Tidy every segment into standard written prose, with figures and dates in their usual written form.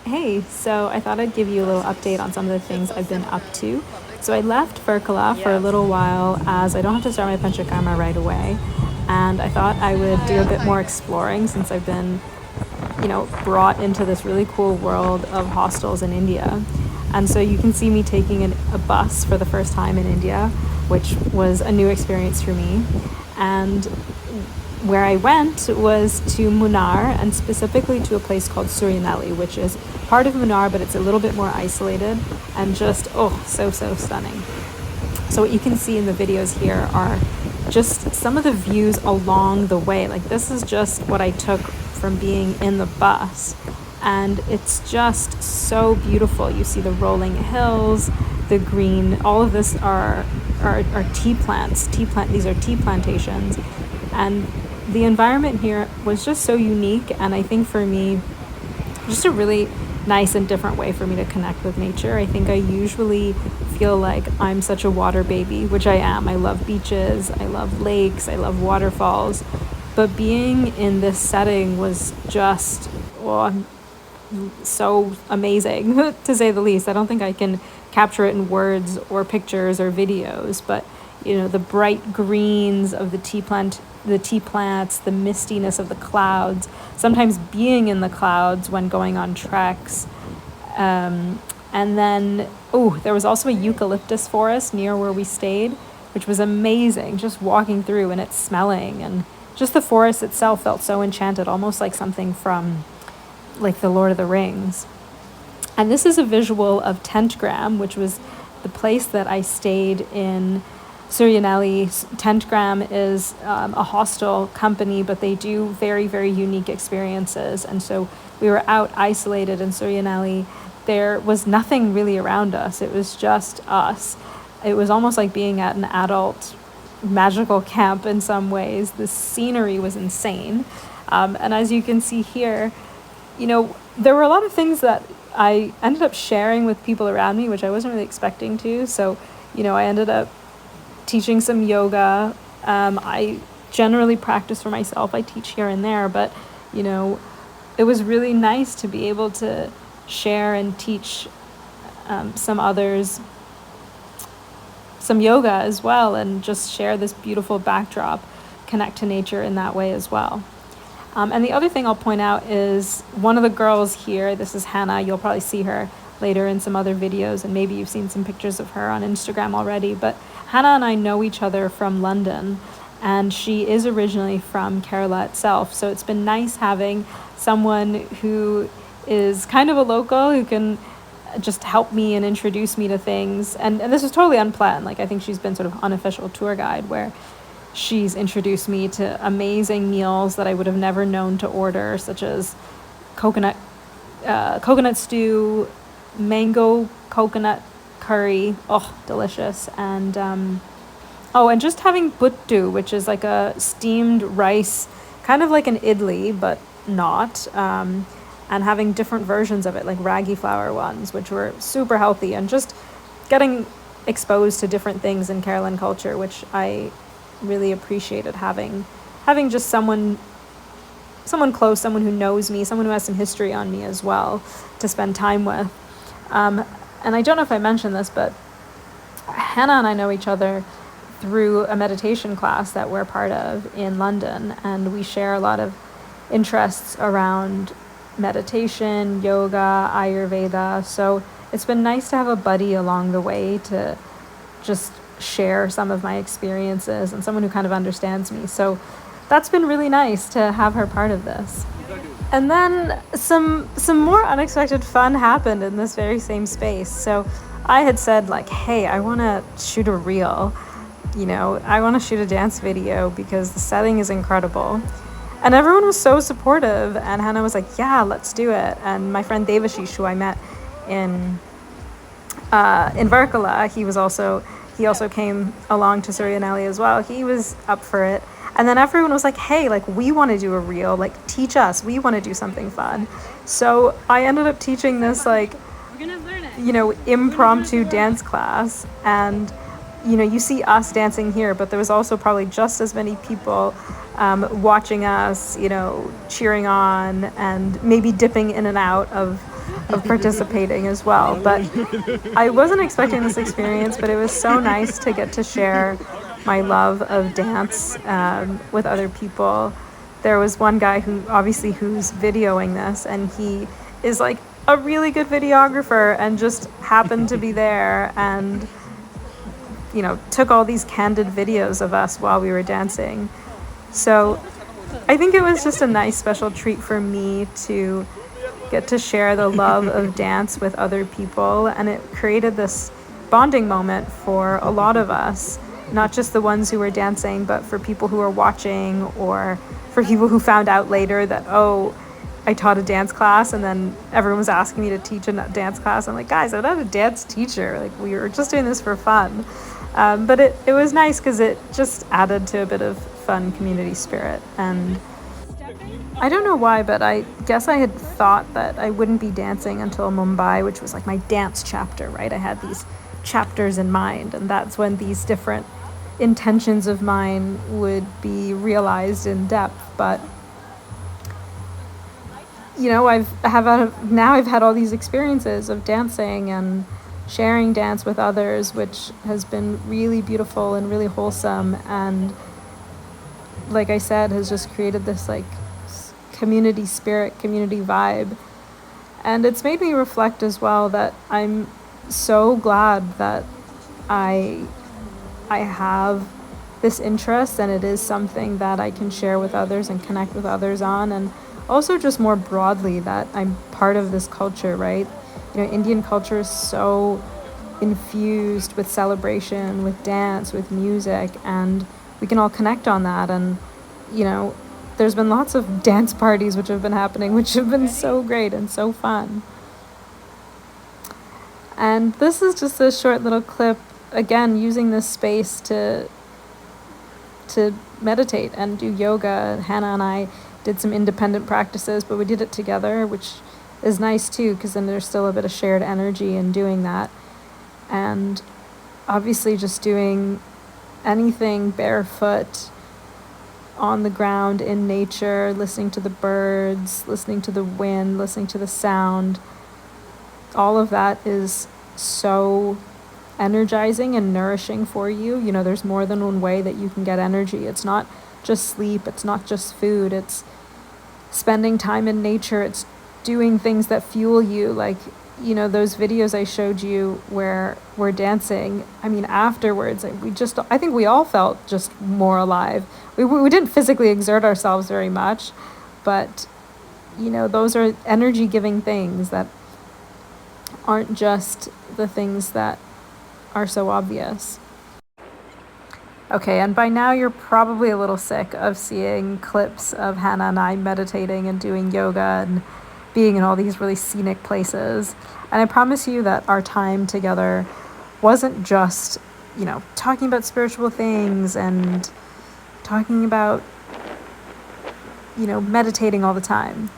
Hey, so I thought I'd give you a little update on some of the things I've been up to. So I left Verkala for a little while as I don't have to start my Panchakarma right away. And I thought I would do a bit more exploring since I've been, brought into this really cool world of hostels in India. And so you can see me taking a bus for the first time in India, which was a new experience for me. And where I went was to Munnar and specifically to a place called Suryanelli, which is part of Munnar, but it's a little bit more isolated and just, so stunning. So what you can see in the videos here are just some of the views along the way. Like this is just what I took from being in the bus. And it's just so beautiful. You see the rolling hills, the green, all of this are tea plants. These are tea plantations. And the environment here was just so unique, and I think for me, just a really nice and different way for me to connect with nature. I think I usually feel like I'm such a water baby, which I am. I love beaches, I love lakes, I love waterfalls, but being in this setting was just, so amazing, to say the least. I don't think I can capture it in words or pictures or videos, but the bright greens of the tea plants, the mistiness of the clouds, sometimes being in the clouds when going on treks. And then, there was also a eucalyptus forest near where we stayed, which was amazing, just walking through and it's smelling. And just the forest itself felt so enchanted, almost like something from like the Lord of the Rings. And this is a visual of Tentgram, which was the place that I stayed in Suryanelli. Tentgram is a hostel company, but they do very, very unique experiences. And so we were out isolated in Suryanelli. There was nothing really around us. It was just us. It was almost like being at an adult magical camp in some ways. The scenery was insane. And as you can see here, there were a lot of things that I ended up sharing with people around me, which I wasn't really expecting to. So, I ended up teaching some yoga. I generally practice for myself. I teach here and there, but, it was really nice to be able to share and teach some others some yoga as well, and just share this beautiful backdrop, connect to nature in that way as well. And the other thing I'll point out is one of the girls here, this is Hannah, you'll probably see her later in some other videos, and maybe you've seen some pictures of her on Instagram already, but Hannah and I know each other from London, and she is originally from Kerala itself, so it's been nice having someone who is kind of a local who can just help me and introduce me to things, and this was totally unplanned. Like I think she's been sort of unofficial tour guide where she's introduced me to amazing meals that I would have never known to order, such as coconut stew, mango coconut curry, delicious, and and just having buttu, which is like a steamed rice, kind of like an idli, but not, and having different versions of it, like ragi flour ones, which were super healthy, and just getting exposed to different things in Kerala culture, which I really appreciated having just someone close, someone who knows me, someone who has some history on me as well to spend time with. And I don't know if I mentioned this, but Hannah and I know each other through a meditation class that we're part of in London, and we share a lot of interests around meditation, yoga, Ayurveda. So it's been nice to have a buddy along the way to just share some of my experiences and someone who kind of understands me. So that's been really nice to have her part of this. And then some more unexpected fun happened in this very same space. So I had said like, hey, I want to shoot a reel, I want to shoot a dance video because the setting is incredible. And everyone was so supportive, and Hannah was like, yeah, let's do it. And my friend Devashish, who I met in Varkala, he also came along to Suryanelli as well. He was up for it. And then everyone was like, hey, like, we want to do a reel, like, teach us, we want to do something fun. So I ended up teaching this, like, impromptu dance class. And, you see us dancing here, but there was also probably just as many people watching us, cheering on, and maybe dipping in and out of of participating as well. But I wasn't expecting this experience, but it was so nice to get to share my love of dance with other people. There was one guy who's videoing this, and he is like a really good videographer and just happened to be there and, took all these candid videos of us while we were dancing. So I think it was just a nice special treat for me to get to share the love of dance with other people, and it created this bonding moment for a lot of us, not just the ones who were dancing, but for people who were watching, or for people who found out later that, oh, I taught a dance class, and then everyone was asking me to teach a dance class. I'm like, guys, I'm not a dance teacher. Like, we were just doing this for fun. But it was nice because it just added to a bit of fun community spirit. And I don't know why, but I guess I had thought that I wouldn't be dancing until Mumbai, which was like my dance chapter, right? I had these chapters in mind, and that's when these different intentions of mine would be realized in depth. But I've had all these experiences of dancing and sharing dance with others, which has been really beautiful and really wholesome, and like I said, has just created this like community spirit, community vibe. And it's made me reflect as well that I'm so glad that I have this interest, and it is something that I can share with others and connect with others on, and also just more broadly that I'm part of this culture, right? Indian culture is so infused with celebration, with dance, with music, and we can all connect on that. And there's been lots of dance parties which have been happening, which have been so great and so fun. And this is just a short little clip, again, using this space to meditate and do yoga. Hannah and I did some independent practices, but we did it together, which is nice too, because then there's still a bit of shared energy in doing that. And obviously just doing anything barefoot on the ground in nature, listening to the birds, listening to the wind, listening to the sound, all of that is so energizing and nourishing for you. There's more than one way that you can get energy. It's not just sleep, it's not just food, it's spending time in nature, it's doing things that fuel you, like those videos I showed you where we're dancing. I mean, afterwards, I think we all felt just more alive. We didn't physically exert ourselves very much, but those are energy giving things that aren't just the things that are so obvious. Okay, and by now you're probably a little sick of seeing clips of Hannah and I meditating and doing yoga and being in all these really scenic places. And I promise you that our time together wasn't just, talking about spiritual things and talking about, meditating all the time.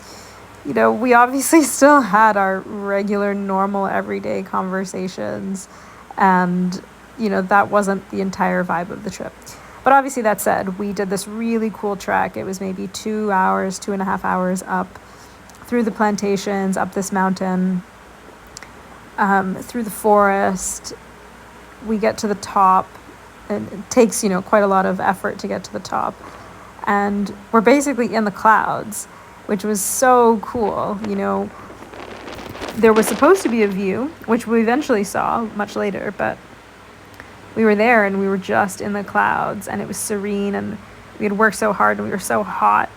We obviously still had our regular, normal, everyday conversations, and, that wasn't the entire vibe of the trip. But obviously, that said, we did this really cool trek. It was maybe 2.5 hours up through the plantations, up this mountain, through the forest. We get to the top, and it takes, quite a lot of effort to get to the top. And we're basically in the clouds, which was so cool. There was supposed to be a view, which we eventually saw much later, but we were there and we were just in the clouds, and it was serene, and we had worked so hard and we were so hot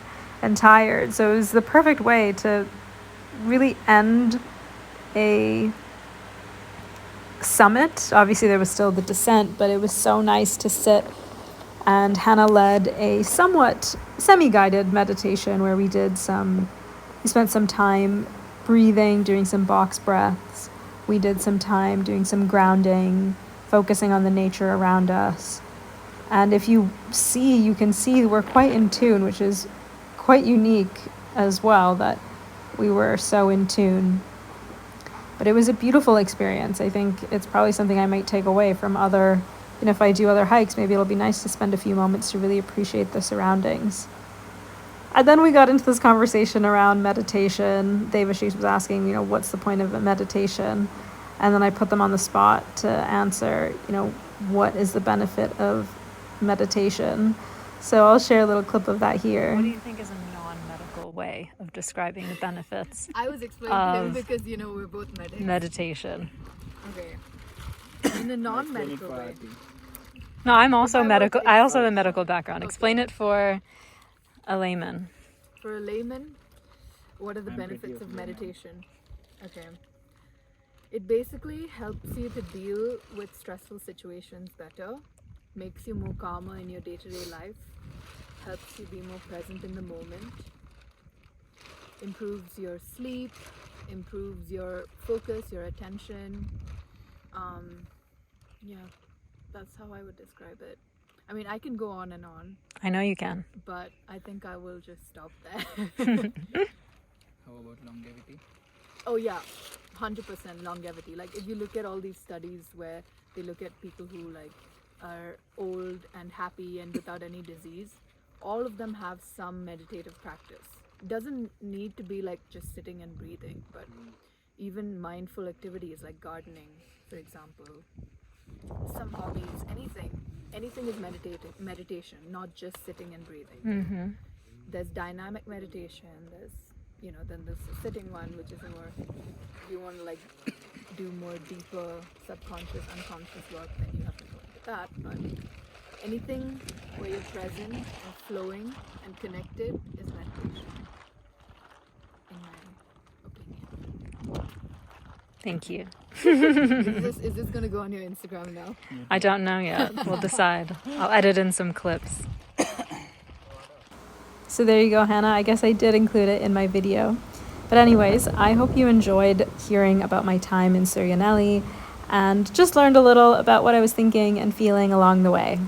and tired. So it was the perfect way to really end a summit. Obviously there was still the descent, but it was so nice to sit, and Hannah led a somewhat semi-guided meditation where we spent some time breathing, doing some box breaths. We did some time doing some grounding, focusing on the nature around us. And if you can see we're quite in tune, which is quite unique as well, that we were so in tune. But it was a beautiful experience. I think it's probably something I might take away from if I do other hikes, maybe it'll be nice to spend a few moments to really appreciate the surroundings. And then we got into this conversation around meditation. Devashish was asking, what's the point of a meditation? And then I put them on the spot to answer, what is the benefit of meditation? So I'll share a little clip of that here. What do you think is a non-medical way of describing the benefits I was explaining to him because, we're both medics. meditation? Okay. In a non-medical way. No, I'm also medical. I also have a medical background. Explain it for a layman. For a layman, what are the benefits of meditation? Okay. It basically helps you to deal with stressful situations better, makes you more calmer in your day-to-day life, helps you be more present in the moment, improves your sleep, improves your focus, your attention. Yeah, that's how I would describe it. I mean, I can go on and on, I know you can. but I think I will just stop there. How about longevity? Oh yeah, 100% longevity. Like if you look at all these studies where they look at people who like are old and happy and without any disease, all of them have some meditative practice. It doesn't need to be like just sitting and breathing, but even mindful activities like gardening, for example, some hobbies, anything is meditation, not just sitting and breathing. Mm-hmm. There's dynamic meditation, there's then there's the sitting one, which is more, if you want to like do more deeper subconscious, unconscious work, then you have to go into that. But anything where you're present and flowing and connected is meditation, in my opinion. Thank you. Is this going to go on your Instagram now? I don't know yet. We'll decide. I'll edit in some clips. So there you go, Hannah. I guess I did include it in my video. But anyways, I hope you enjoyed hearing about my time in Suryanelli and just learned a little about what I was thinking and feeling along the way.